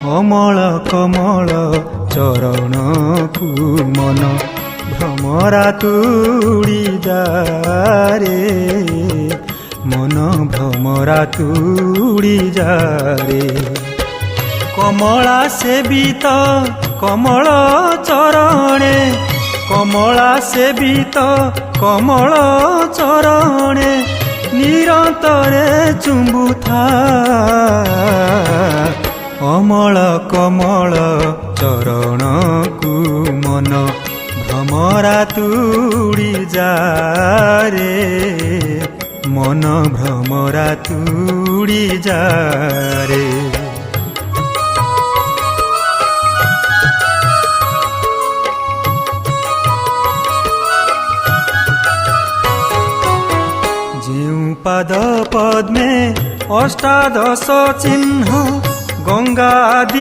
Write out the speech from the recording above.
कमल कमल चरण को मन भ्रमरा तुड़ी जारे मन भ्रमरा तुड़ी जारे कमला सेवित कमल चरणे कमला सेवित कमल चरणे निरंतरे चुंबुथा कमल कमल चरण को मन भ्रमरा तुड़ी जारे मन भ्रमरा तुड़ी जारे ज्यों पाद पद्मे अष्टादश चिन्ह गंगा आदि